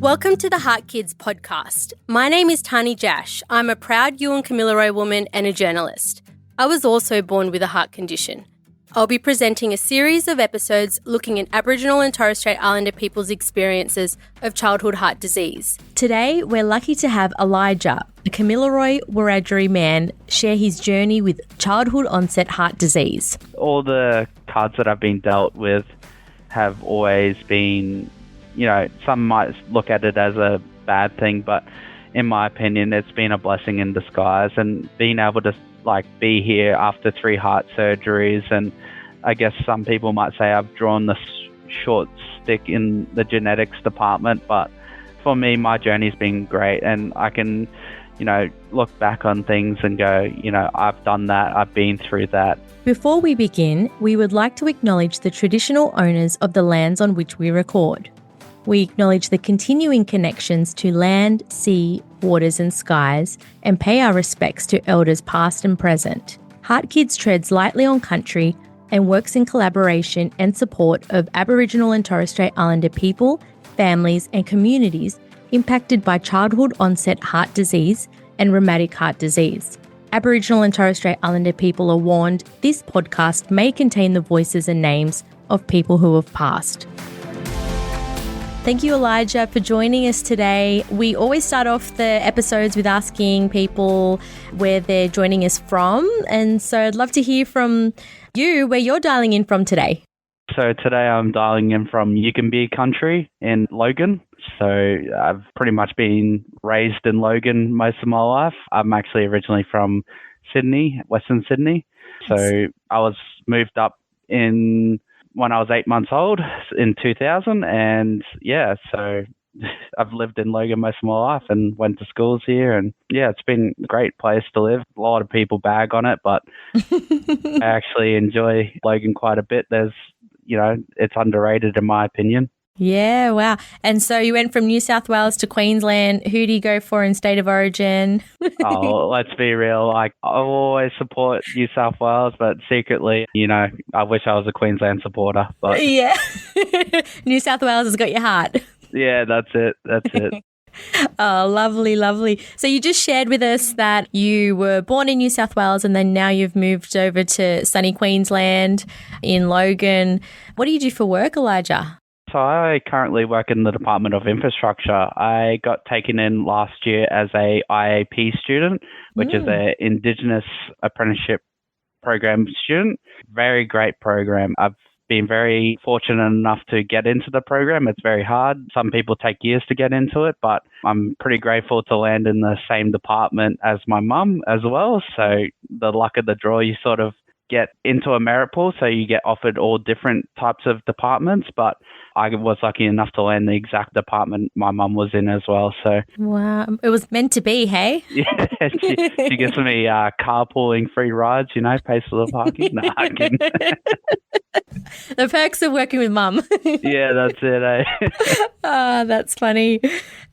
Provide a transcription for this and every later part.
Welcome to the HeartKids podcast. My name is Tahnee Jash. I'm a proud Yuin Kamilaroi woman and a journalist. I was also born with a heart condition. I'll be presenting a series of episodes looking at Aboriginal and Torres Strait Islander people's experiences of childhood heart disease. Today, we're lucky to have Elijah, a Kamilaroi Wiradjuri man, share his journey with childhood-onset heart disease. All the cards that I've been dealt with have always been, some might look at it as a bad thing, but in my opinion, it's been a blessing in disguise. And being able to be here after 3 heart surgeries, and I guess some people might say I've drawn the short stick in the genetics department, but for me, my journey's been great, and I can, look back on things and go, I've done that, I've been through that. Before we begin, we would like to acknowledge the traditional owners of the lands on which we record. We acknowledge the continuing connections to land, sea, waters and skies, and pay our respects to elders past and present. HeartKids treads lightly on country and works in collaboration and support of Aboriginal and Torres Strait Islander people, families and communities impacted by childhood-onset heart disease and rheumatic heart disease. Aboriginal and Torres Strait Islander people are warned this podcast may contain the voices and names of people who have passed. Thank you, Elijah, for joining us today. We always start off the episodes with asking people where they're joining us from. And so I'd love to hear from you where you're dialing in from today. So today I'm dialing in from Yugambeh country in Logan. So I've pretty much been raised in Logan most of my life. I'm actually originally from Sydney, Western Sydney. So I was moved up when I was 8 months old in 2000, and so I've lived in Logan most of my life and went to schools here, and it's been a great place to live. A lot of people bag on it, but I actually enjoy Logan quite a bit. It's underrated in my opinion. Yeah, wow. And so you went from New South Wales to Queensland. Who do you go for in state of origin? Oh, let's be real. I always support New South Wales, but secretly, I wish I was a Queensland supporter. But yeah, New South Wales has got your heart. Yeah, that's it. Oh, lovely, lovely. So you just shared with us that you were born in New South Wales and then now you've moved over to sunny Queensland in Logan. What do you do for work, Elijah? So I currently work in the Department of Infrastructure. I got taken in last year as a IAP student, which is an Indigenous apprenticeship program student. Very great program. I've been very fortunate enough to get into the program. It's very hard. Some people take years to get into it, but I'm pretty grateful to land in the same department as my mum as well. So the luck of the draw, you sort of get into a merit pool, so you get offered all different types of departments, but I was lucky enough to land the exact department my mum was in as well. So wow, it was meant to be, hey? Yeah, she gives me carpooling free rides, pays for the parking. No, I'm kidding. The perks of working with mum. Yeah, that's it, eh? Oh, that's funny.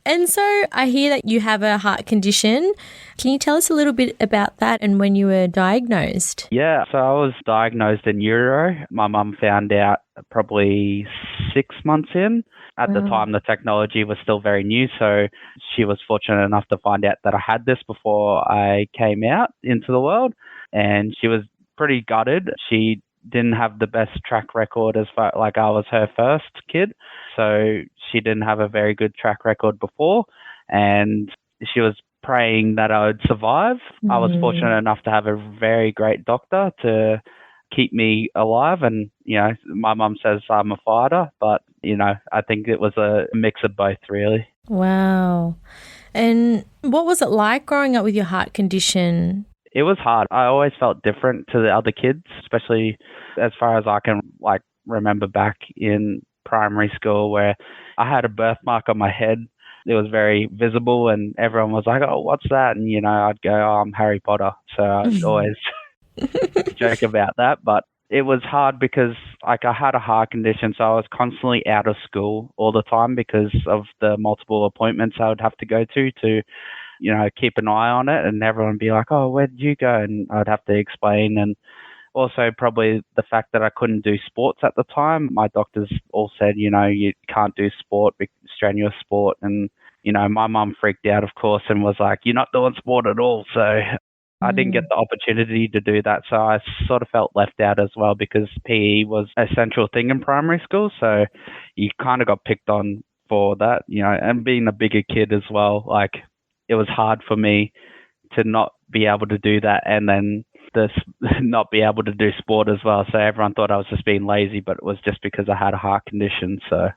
And so I hear that you have a heart condition. Can you tell us a little bit about that and when you were diagnosed? Yeah, so I was diagnosed in utero. My mum found out probably 6 months in. At the time, the technology was still very new, so she was fortunate enough to find out that I had this before I came out into the world, and she was pretty gutted. She didn't have the best track record as far, I was her first kid, so she didn't have a very good track record before, and she was praying that I would survive. I was fortunate enough to have a very great doctor to keep me alive, and my mum says I'm a fighter, but I think it was a mix of both, really. Wow. And what was it like growing up with your heart condition? It was hard. I always felt different to the other kids, especially as far as I can remember back in primary school, where I had a birthmark on my head. It was very visible, and everyone was like, "Oh, what's that?" And I'd go, "Oh, I'm Harry Potter." So I'd always joke about that. But it was hard because I had a heart condition, so I was constantly out of school all the time because of the multiple appointments I would have to go to keep an eye on it, and everyone would be like, "Oh, where did you go?" And I'd have to explain, and also probably the fact that I couldn't do sports at the time. My doctors all said, you can't do sport, strenuous sport. And, my mum freaked out, of course, and was like, you're not doing sport at all. So I didn't get the opportunity to do that. So I sort of felt left out as well because PE was a central thing in primary school. So you kind of got picked on for that, and being a bigger kid as well, like it was hard for me to not be able to do that and then this not be able to do sport as well. So everyone thought I was just being lazy, but it was just because I had a heart condition. So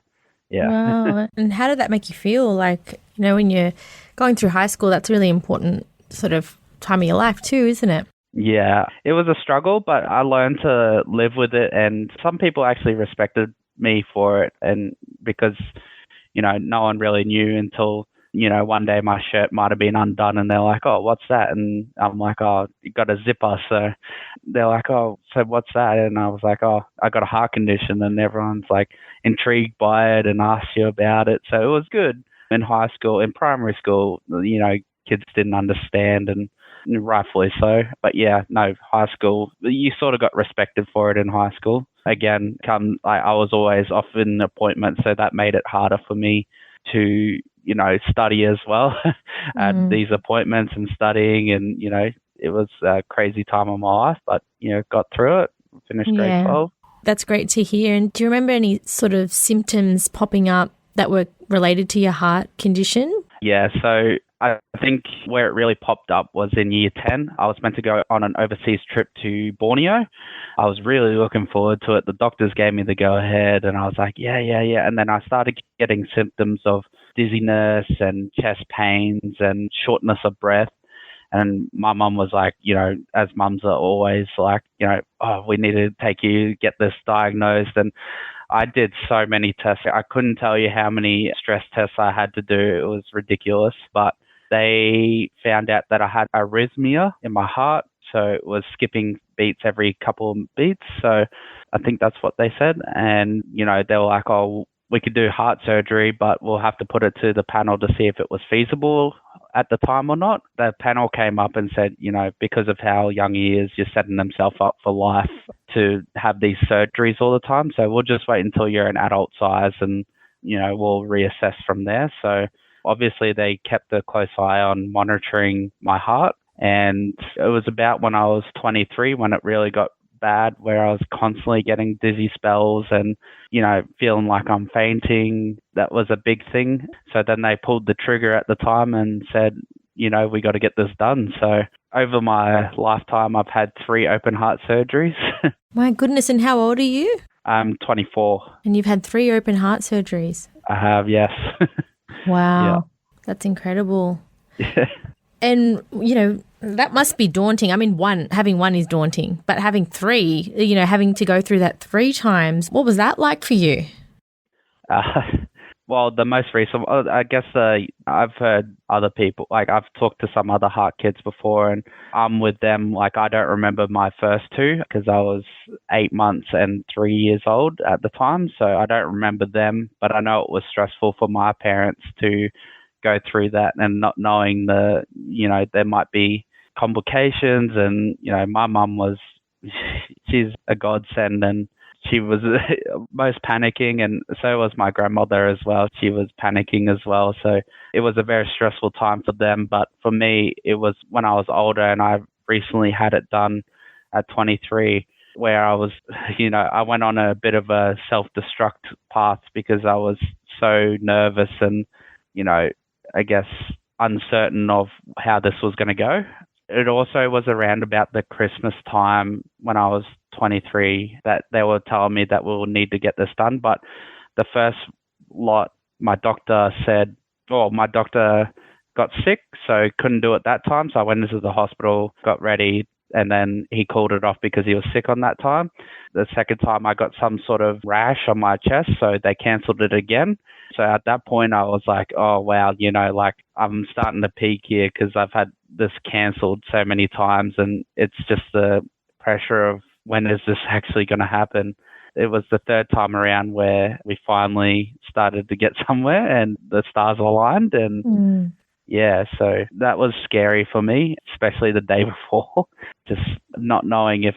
yeah. Wow. And how did that make you feel? Like, when you're going through high school, that's a really important sort of time of your life too, isn't it? Yeah, it was a struggle, but I learned to live with it. And some people actually respected me for it. And because, no one really knew until, one day my shirt might have been undone and they're like, oh, what's that? And I'm like, oh, you got a zipper. So they're like, oh, so what's that? And I was like, oh, I got a heart condition. And everyone's like intrigued by it and asks you about it. So it was good. In high school, in primary school, kids didn't understand and rightfully so. But yeah, no, high school, you sort of got respected for it in high school. Again, I was always off in appointments, so that made it harder for me to, study as well at these appointments and studying. And, it was a crazy time of my life, but, got through it, finished grade 12. That's great to hear. And do you remember any sort of symptoms popping up that were related to your heart condition? Yeah, so I think where it really popped up was in year 10. I was meant to go on an overseas trip to Borneo. I was really looking forward to it. The doctors gave me the go-ahead, and I was like, yeah. And then I started getting symptoms of dizziness and chest pains and shortness of breath. And my mum was like, as mums are always like, oh, we need to take you, get this diagnosed. And I did so many tests. I couldn't tell you how many stress tests I had to do. It was ridiculous. But they found out that I had arrhythmia in my heart. So it was skipping beats every couple of beats. So I think that's what they said. And, they were like, oh, we could do heart surgery, but we'll have to put it to the panel to see if it was feasible at the time or not. The panel came up and said, because of how young he is, you're setting himself up for life to have these surgeries all the time. So we'll just wait until you're an adult size and, we'll reassess from there. So obviously they kept a close eye on monitoring my heart. And it was about when I was 23 when it really got bad, where I was constantly getting dizzy spells and, feeling like I'm fainting. That was a big thing. So then they pulled the trigger at the time and said, we got to get this done. So over my lifetime, I've had 3 open heart surgeries. My goodness. And how old are you? I'm 24. And you've had 3 open heart surgeries? I have, yes. Wow. Yeah. That's incredible. Yeah. And, that must be daunting. I mean, having one is daunting, but having 3, having to go through that 3 times, what was that like for you? Well, the most recent, I guess I've heard other people, like I've talked to some other HeartKids before and I'm with them. Like I don't remember my first 2 because I was 8 months and 3 years old at the time. So I don't remember them, but I know it was stressful for my parents to go through that and not knowing there might be complications. And, my mum she's a godsend and she was most panicking, and so was my grandmother as well. She was panicking as well. So it was a very stressful time for them. But for me, it was when I was older, and I recently had it done at 23, where I was, I went on a bit of a self-destruct path because I was so nervous and, I guess uncertain of how this was going to go. It also was around about the Christmas time when I was 23 that they were telling me that we'll need to get this done. But the first lot, my doctor got sick, so couldn't do it that time. So I went into the hospital, got ready, and then he called it off because he was sick on that time. The second time I got some sort of rash on my chest, so they cancelled it again. So at that point I was like, oh wow, I'm starting to peak here because I've had this cancelled so many times, and it's just the pressure of when is this actually going to happen. It was the third time around where we finally started to get somewhere and the stars aligned, and Yeah, so that was scary for me, especially the day before, just not knowing if,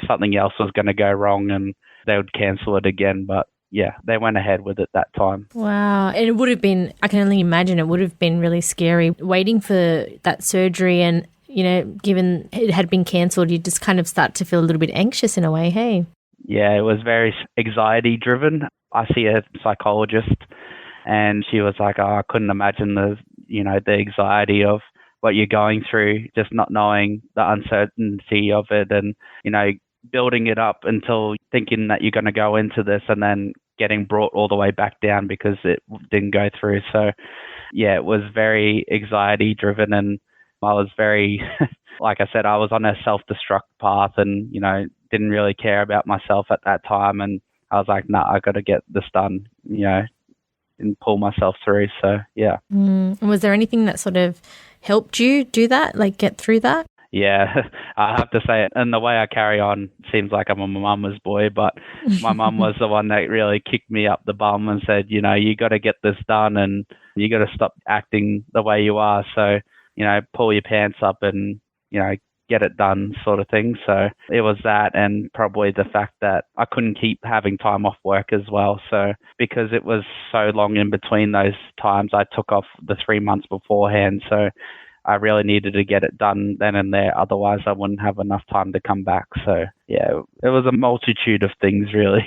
something else was going to go wrong and they would cancel it again. But yeah, they went ahead with it that time. Wow. And it would have been, I can only imagine it would have been really scary waiting for that surgery and, given it had been cancelled, you just kind of start to feel a little bit anxious in a way, hey? Yeah, it was very anxiety driven. I see a psychologist and she was like, I couldn't imagine the anxiety of what you're going through, just not knowing the uncertainty of it and, building it up until thinking that you're going to go into this and then getting brought all the way back down because it didn't go through. So, yeah, it was very anxiety driven and I was very, like I said, I was on a self-destruct path and, didn't really care about myself at that time. And I was like, nah, I got to get this done, and pull myself through. So, yeah. And was there anything that sort of helped you do that, like get through that? Yeah, I have to say it. And the way I carry on seems like I'm a mama's boy, but my mum was the one that really kicked me up the bum and said, you got to get this done and you got to stop acting the way you are. So, pull your pants up and, get it done sort of thing. So it was that and probably the fact that I couldn't keep having time off work as well. So because it was so long in between those times, I took off the 3 months beforehand. So I really needed to get it done then and there. Otherwise, I wouldn't have enough time to come back. So, yeah, it was a multitude of things, really.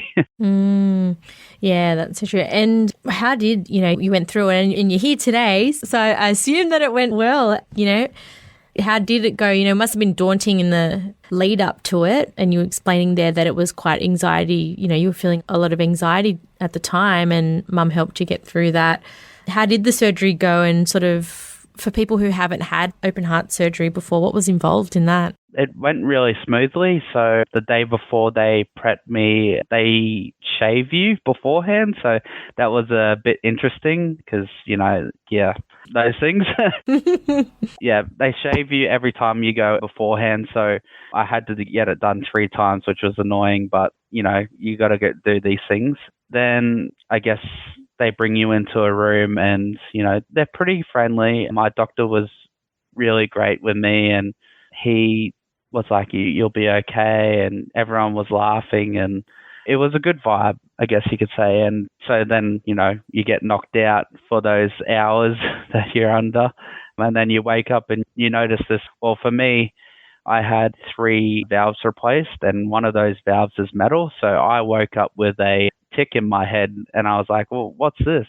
Yeah, that's so true. And how did, you went through it and you're here today. So I assume that it went well, How did it go? It must have been daunting in the lead up to it. And you were explaining there that it was quite anxiety. You were feeling a lot of anxiety at the time and mum helped you get through that. How did the surgery go and sort of, for people who haven't had open heart surgery before, what was involved in that? It went really smoothly. So the day before they prepped me, they shave you beforehand. So that was a bit interesting because, those things. Yeah, they shave you every time you go beforehand. So I had to get it done 3 times, which was annoying. But, you got to do these things. Then I guess they bring you into a room and, they're pretty friendly. My doctor was really great with me and he was like, you'll be okay. And everyone was laughing and it was a good vibe, I guess you could say. And so then, you get knocked out for those hours that you're under. And then you wake up and you notice this. Well, for me, I had 3 valves replaced and one of those valves is metal. So I woke up with a tick in my head and I was like, well, what's this?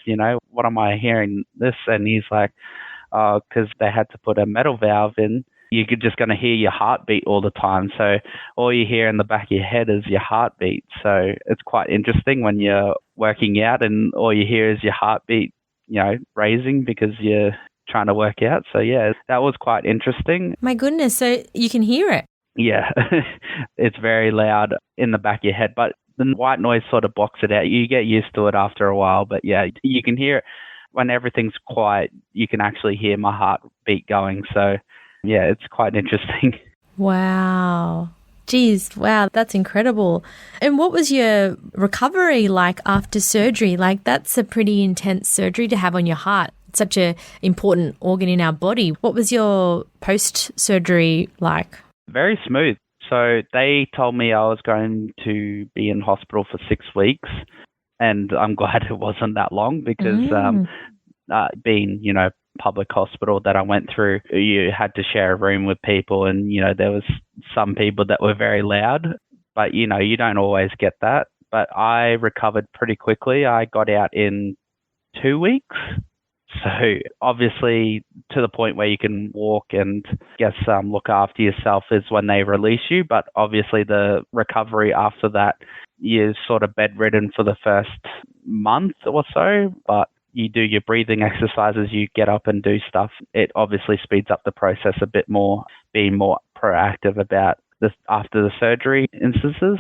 What am I hearing this? And he's like, oh, because they had to put a metal valve in. You're just going to hear your heartbeat all the time. So all you hear in the back of your head is your heartbeat. So it's quite interesting when you're working out and all you hear is your heartbeat, raising because you're trying to work out. So yeah, that was quite interesting. My goodness. So you can hear it? Yeah, it's very loud in the back of your head, but the white noise sort of blocks it out. You get used to it after a while, but yeah, you can hear it when everything's quiet. You can actually hear my heartbeat going. So yeah, it's quite interesting. Wow. Geez, wow, that's incredible. And what was your recovery like after surgery? Like, that's a pretty intense surgery to have on your heart. It's such an important organ in our body. What was your post-surgery like? Very smooth. So they told me I was going to be in hospital for 6 weeks, and I'm glad it wasn't that long because being, public hospital that I went through, you had to share a room with people and, there was some people that were very loud, but, you don't always get that. But I recovered pretty quickly. I got out in 2 weeks. So obviously to the point where you can walk and look after yourself is when they release you. But obviously the recovery after that, you're sort of bedridden for the first month or so, but you do your breathing exercises, you get up and do stuff. It obviously speeds up the process a bit more, being more proactive about this after the surgery instances.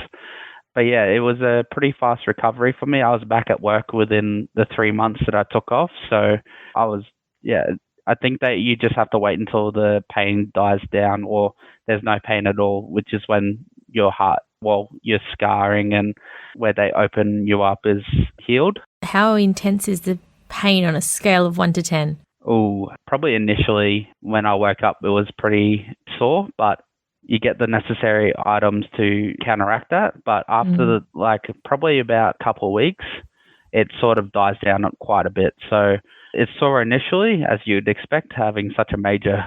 But yeah, it was a pretty fast recovery for me. I was back at work within the 3 months that I took off. So I think that you just have to wait until the pain dies down or there's no pain at all, which is when your scarring and where they open you up is healed. How intense is the pain on a scale of 1 to 10? Oh, probably initially when I woke up, it was pretty sore, but you get the necessary items to counteract that. But after probably about a couple of weeks, it sort of dies down quite a bit. So it's sore initially, as you'd expect, having such a major,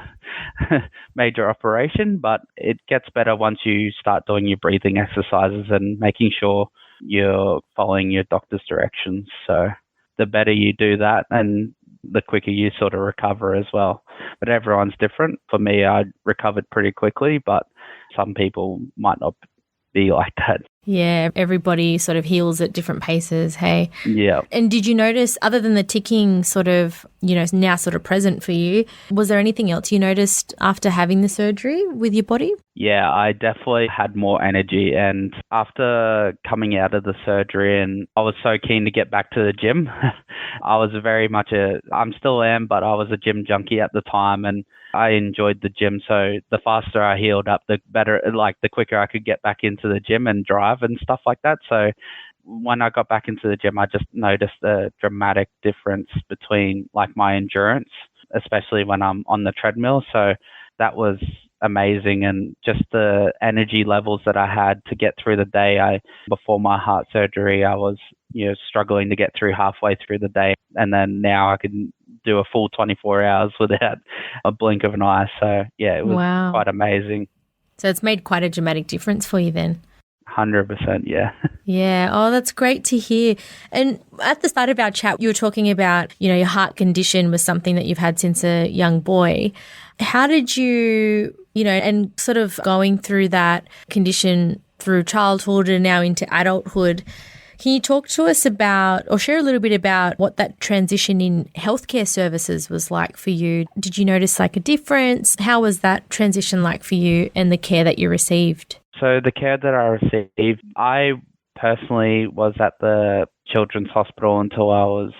major operation, but it gets better once you start doing your breathing exercises and making sure you're following your doctor's directions. So the better you do that, and the quicker you sort of recover as well. But everyone's different. For me, I recovered pretty quickly, but some people might not be like that. Yeah, everybody sort of heals at different paces, hey? Yeah. And did you notice, other than the ticking sort of, now sort of present for you, was there anything else you noticed after having the surgery with your body? Yeah, I definitely had more energy. And after coming out of the surgery, and I was so keen to get back to the gym. I was very much I'm still am, but I was a gym junkie at the time, and I enjoyed the gym. So the faster I healed up, the better, the quicker I could get back into the gym and drive and stuff like that. So when I got back into the gym, I just noticed a dramatic difference between my endurance, especially when I'm on the treadmill. So that was amazing, and just the energy levels that I had to get through the day. Before my heart surgery, I was struggling to get through halfway through the day, and then now I can do a full 24 hours without a blink of an eye. So yeah, it was quite amazing. So it's made quite a dramatic difference for you then. 100%, yeah. Yeah. Oh, that's great to hear. And at the start of our chat, you were talking about, your heart condition was something that you've had since a young boy. How did you, and sort of going through that condition through childhood and now into adulthood, can you talk to us about, or share a little bit about, what that transition in healthcare services was like for you? Did you notice a difference? How was that transition like for you and the care that you received? So the care that I received, I personally was at the Children's Hospital until I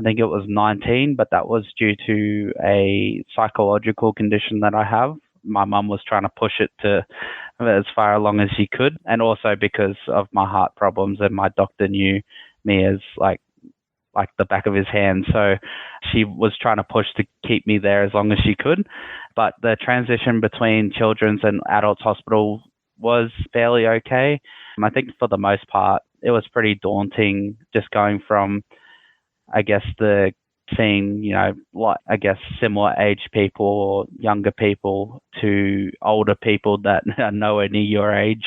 think it was 19, but that was due to a psychological condition that I have. My mum was trying to push it to as far along as she could, and also because of my heart problems, and my doctor knew me as like the back of his hand. So she was trying to push to keep me there as long as she could. But the transition between children's and adults hospital was fairly okay. I think for the most part, it was pretty daunting just going from, seeing, similar age people or younger people to older people that are nowhere near your age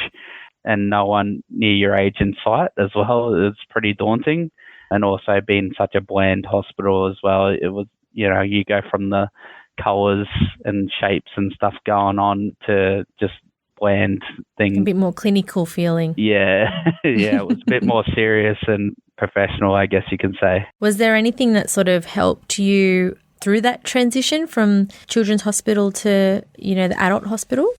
and no one near your age in sight as well. It's pretty daunting. And also being such a bland hospital as well, it was, you go from the colours and shapes and stuff going on to just bland things. A bit more clinical feeling. Yeah, yeah, it was a bit more serious and professional, I guess you can say. Was there anything that sort of helped you through that transition from Children's Hospital to, the adult hospital?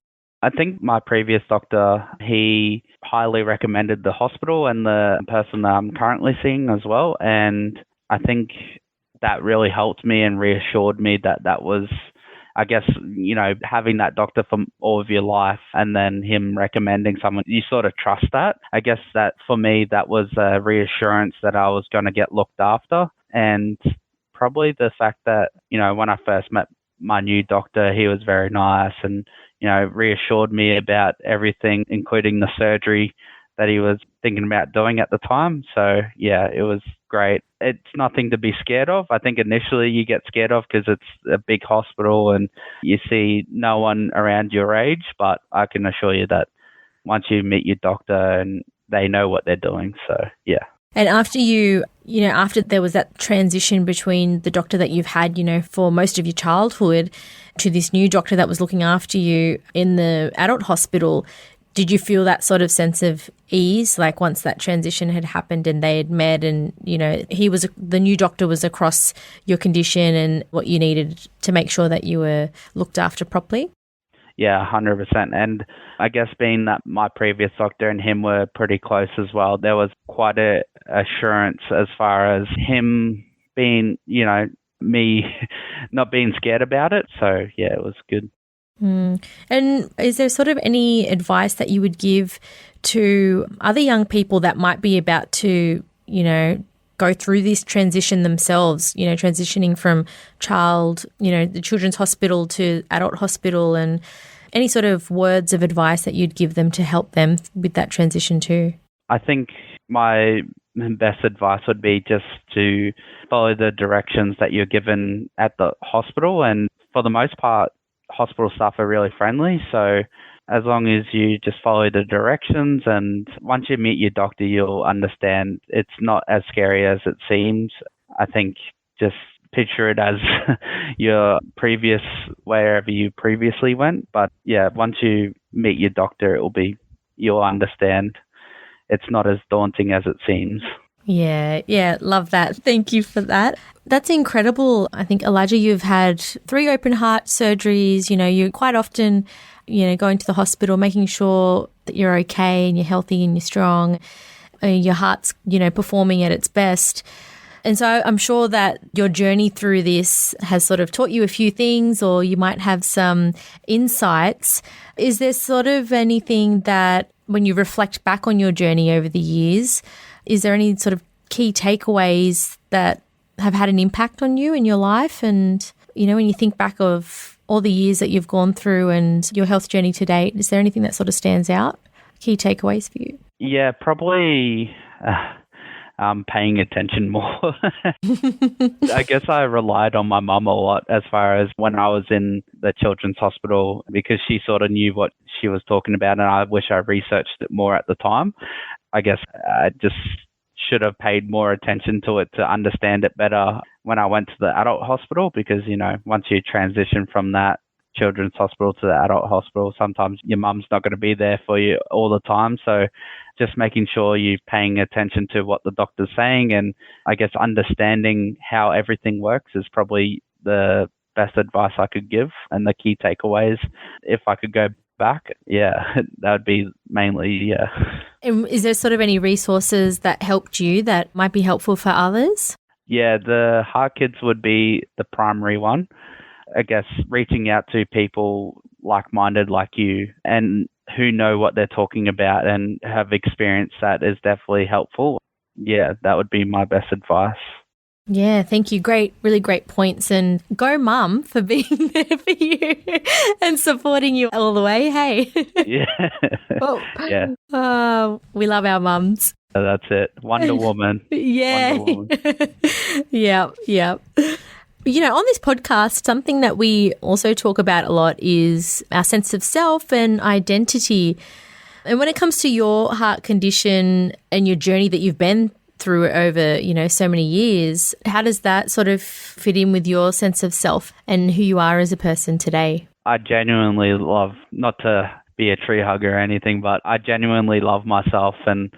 I think my previous doctor, he highly recommended the hospital and the person that I'm currently seeing as well. And I think that really helped me and reassured me that was, having that doctor for all of your life and then him recommending someone, you sort of trust that. I guess that for me, that was a reassurance that I was going to get looked after. And probably the fact that, when I first met my new doctor, he was very nice and, reassured me about everything, including the surgery that he was thinking about doing at the time. So, yeah, it was great. It's nothing to be scared of. I think initially you get scared of because it's a big hospital and you see no one around your age, but I can assure you that once you meet your doctor and they know what they're doing. So, yeah. And after after there was that transition between the doctor that you've had, for most of your childhood to this new doctor that was looking after you in the adult hospital, did you feel that sort of sense of ease, once that transition had happened and they had met and, the new doctor was across your condition and what you needed to make sure that you were looked after properly? Yeah, 100%. And I guess being that my previous doctor and him were pretty close as well, there was quite a assurance as far as him being, me not being scared about it. So, yeah, it was good. And is there sort of any advice that you would give to other young people that might be about to, go through this transition themselves, transitioning from the children's hospital to adult hospital, and any sort of words of advice that you'd give them to help them with that transition too? I think my best advice would be just to follow the directions that you're given at the hospital. And for the most part, hospital staff are really friendly. So as long as you just follow the directions, and once you meet your doctor, you'll understand it's not as scary as it seems. I think just picture it as your previous, wherever you previously went. But yeah, once you meet your doctor, you'll understand. It's not as daunting as it seems. Yeah, love that. Thank you for that. That's incredible. I think, Elijah, you've had 3 open heart surgeries. You're quite often, going to the hospital, making sure that you're okay and you're healthy and you're strong. Your heart's, performing at its best. And so I'm sure that your journey through this has sort of taught you a few things, or you might have some insights. Is there sort of anything that, when you reflect back on your journey over the years, is there any sort of key takeaways that have had an impact on you in your life? And, when you think back of all the years that you've gone through and your health journey to date, is there anything that sort of stands out? Key takeaways for you? Yeah, probably paying attention more. I guess I relied on my mum a lot as far as when I was in the children's hospital, because she sort of knew what she was talking about, and I wish I researched it more at the time. I guess I just should have paid more attention to it to understand it better when I went to the adult hospital, because, once you transition from that children's hospital to the adult hospital, sometimes your mum's not going to be there for you all the time. So just making sure you're paying attention to what the doctor's saying, and I guess understanding how everything works is probably the best advice I could give, and the key takeaways. If I could go back, that would be mainly. And is there sort of any resources that helped you that might be helpful for others? Yeah, the HeartKids would be the primary one. I guess reaching out to people like-minded like you, and who know what they're talking about and have experienced that, is definitely helpful. Yeah, that would be my best advice. Yeah, thank you. Really great points. And go mum for being there for you and supporting you all the way. Hey. Yeah. Oh. Yeah. We love our mums. That's it. Wonder Woman. Yeah. Wonder Woman. Yeah. On this podcast, something that we also talk about a lot is our sense of self and identity. And when it comes to your heart condition and your journey that you've been through over, so many years, how does that sort of fit in with your sense of self and who you are as a person today? I genuinely love, not to be a tree hugger or anything, but I genuinely love myself and,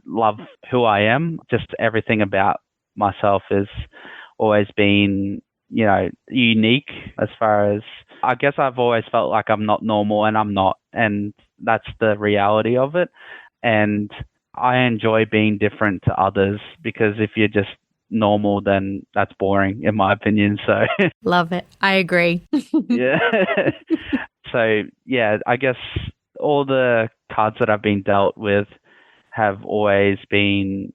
love who I am. Just everything about myself has always been, unique, as far as, I guess I've always felt like I'm not normal, and I'm not. And that's the reality of it. And I enjoy being different to others, because if you're just normal, then that's boring, in my opinion. So love it. I agree. Yeah. So yeah, I guess all the cards that I've been dealt with have always been,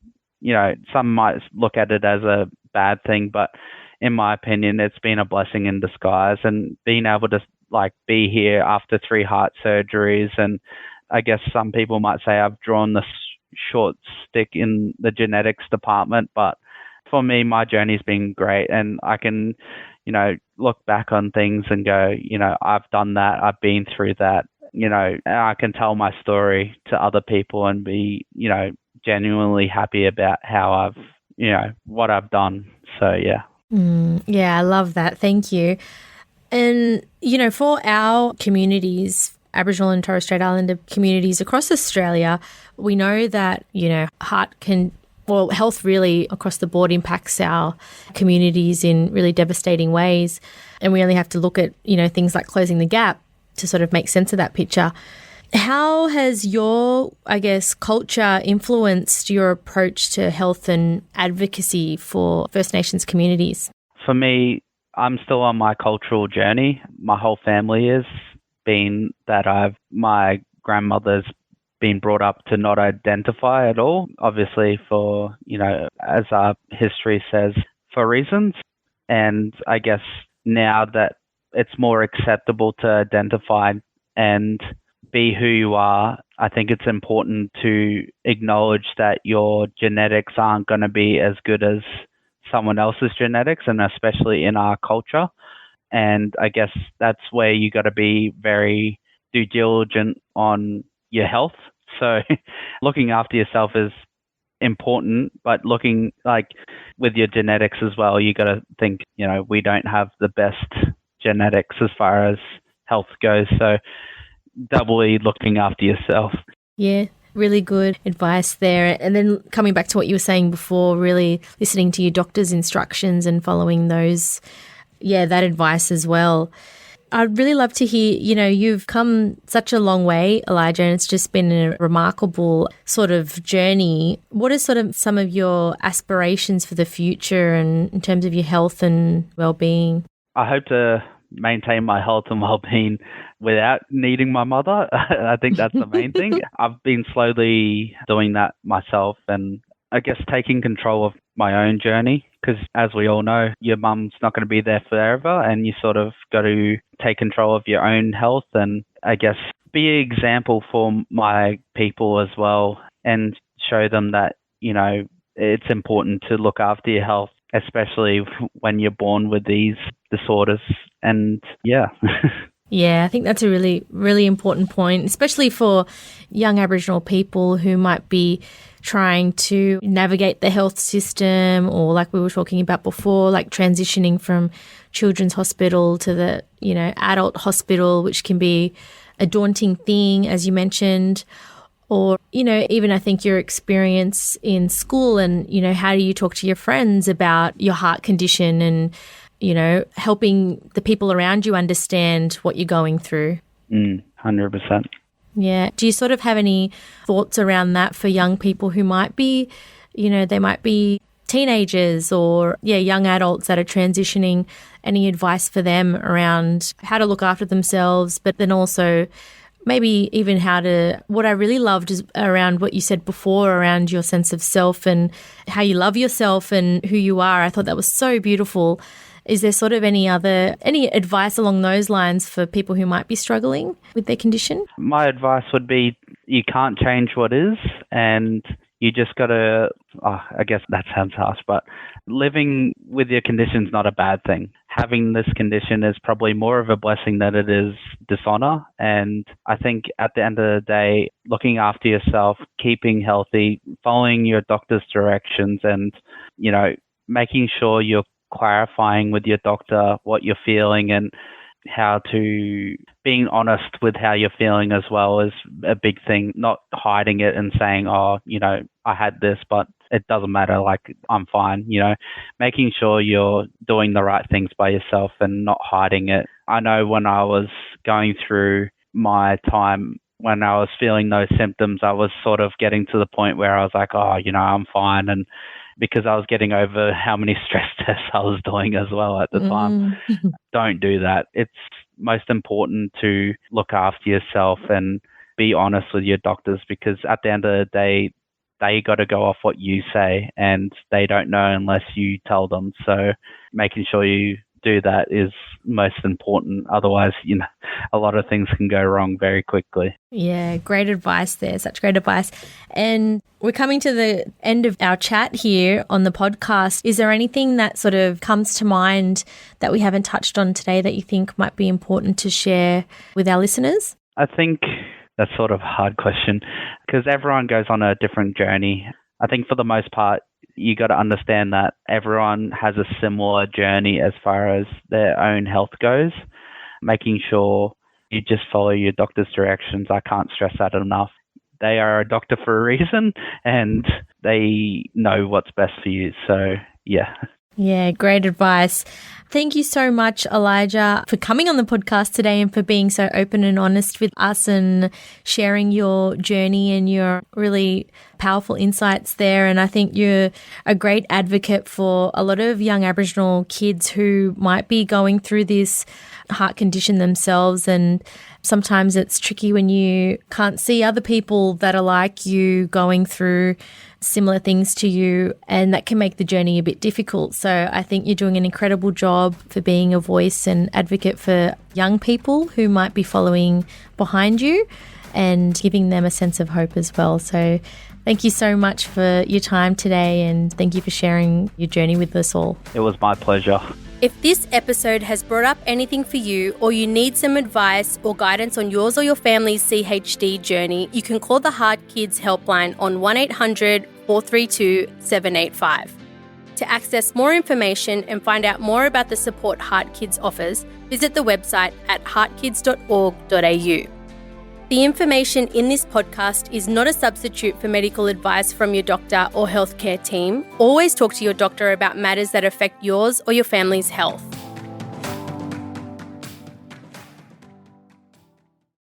some might look at it as a bad thing, but in my opinion, it's been a blessing in disguise. And being able to be here after 3 heart surgeries, and I guess some people might say I've drawn the short stick in the genetics department, but for me, my journey's been great, and I can, look back on things and go, I've done that, I've been through that, and I can tell my story to other people and be, genuinely happy about how I've, what I've done. So, yeah. Yeah, I love that. Thank you. And, for our communities, Aboriginal and Torres Strait Islander communities across Australia, we know that, health really across the board impacts our communities in really devastating ways. And we only have to look at, things like Closing the Gap to sort of make sense of that picture. How has your, culture influenced your approach to health and advocacy for First Nations communities? For me, I'm still on my cultural journey. My whole family is, being that my grandmother's been brought up to not identify at all, obviously for, as our history says, for reasons. And I guess now that it's more acceptable to identify and be who you are, I think it's important to acknowledge that your genetics aren't going to be as good as someone else's genetics, and especially in our culture. And I guess that's where you got to be very due diligent on your health. So looking after yourself is important, but looking like with your genetics as well, you got to think, we don't have the best genetics as far as health goes. So doubly looking after yourself. Yeah, really good advice there. And then coming back to what you were saying before, really listening to your doctor's instructions and following those, that advice as well. I'd really love to hear, you've come such a long way, Elijah, and it's just been a remarkable sort of journey. What are sort of some of your aspirations for the future and in terms of your health and well-being? I hope to maintain my health and well-being without needing my mother. I think that's the main thing. I've been slowly doing that myself, and I guess taking control of my own journey, because as we all know, your mum's not going to be there forever, and you sort of got to take control of your own health and I guess be an example for my people as well, and show them that, it's important to look after your health, especially when you're born with these disorders. And yeah. Yeah, I think that's a really, really important point, especially for young Aboriginal people who might be trying to navigate the health system, or like we were talking about before, like transitioning from children's hospital to the, adult hospital, which can be a daunting thing, as you mentioned. Or, even I think your experience in school and, how do you talk to your friends about your heart condition and, helping the people around you understand what you're going through. 100%. Yeah. Do you sort of have any thoughts around that for young people who might be, they might be teenagers or, young adults that are transitioning? Any advice for them around how to look after themselves, but then also maybe even what I really loved is around what you said before around your sense of self and how you love yourself and who you are. I thought that was so beautiful. Is there sort of any advice along those lines for people who might be struggling with their condition? My advice would be you can't change what is, and you just got to, I guess that sounds harsh, but living with your condition is not a bad thing. Having this condition is probably more of a blessing than it is dishonor. And I think at the end of the day, looking after yourself, keeping healthy, following your doctor's directions, and, making sure you're clarifying with your doctor what you're feeling and how to being honest with how you're feeling as well is a big thing, not hiding it and saying, I had this, but it doesn't matter, like I'm fine, making sure you're doing the right things by yourself and not hiding it. I know when I was going through my time, when I was feeling those symptoms, I was sort of getting to the point where I was like, I'm fine. And because I was getting over how many stress tests I was doing as well at the time. Don't do that. It's most important to look after yourself and be honest with your doctors, because at the end of the day, they got to go off what you say and they don't know unless you tell them. So making sure you do that is most important. Otherwise, a lot of things can go wrong very quickly. Yeah, great advice there. Such great advice. And we're coming to the end of our chat here on the podcast. Is there anything that sort of comes to mind that we haven't touched on today that you think might be important to share with our listeners? I think that's sort of a hard question because everyone goes on a different journey. I think for the most part, you got to understand that everyone has a similar journey as far as their own health goes. Making sure you just follow your doctor's directions. I can't stress that enough. They are a doctor for a reason and they know what's best for you. So, yeah. Yeah, great advice. Thank you so much, Elijah, for coming on the podcast today and for being so open and honest with us and sharing your journey and your really powerful insights there. And I think you're a great advocate for a lot of young Aboriginal kids who might be going through this heart condition themselves. And sometimes it's tricky when you can't see other people that are like you going through similar things to you, and that can make the journey a bit difficult. So I think you're doing an incredible job for being a voice and advocate for young people who might be following behind you and giving them a sense of hope as well. So thank you so much for your time today, and thank you for sharing your journey with us all. It was my pleasure. If this episode has brought up anything for you, or you need some advice or guidance on yours or your family's CHD journey, you can call the HeartKids helpline on 1-800-432-785. To access more information and find out more about the support HeartKids offers, visit the website at heartkids.org.au. The information in this podcast is not a substitute for medical advice from your doctor or healthcare team. Always talk to your doctor about matters that affect yours or your family's health.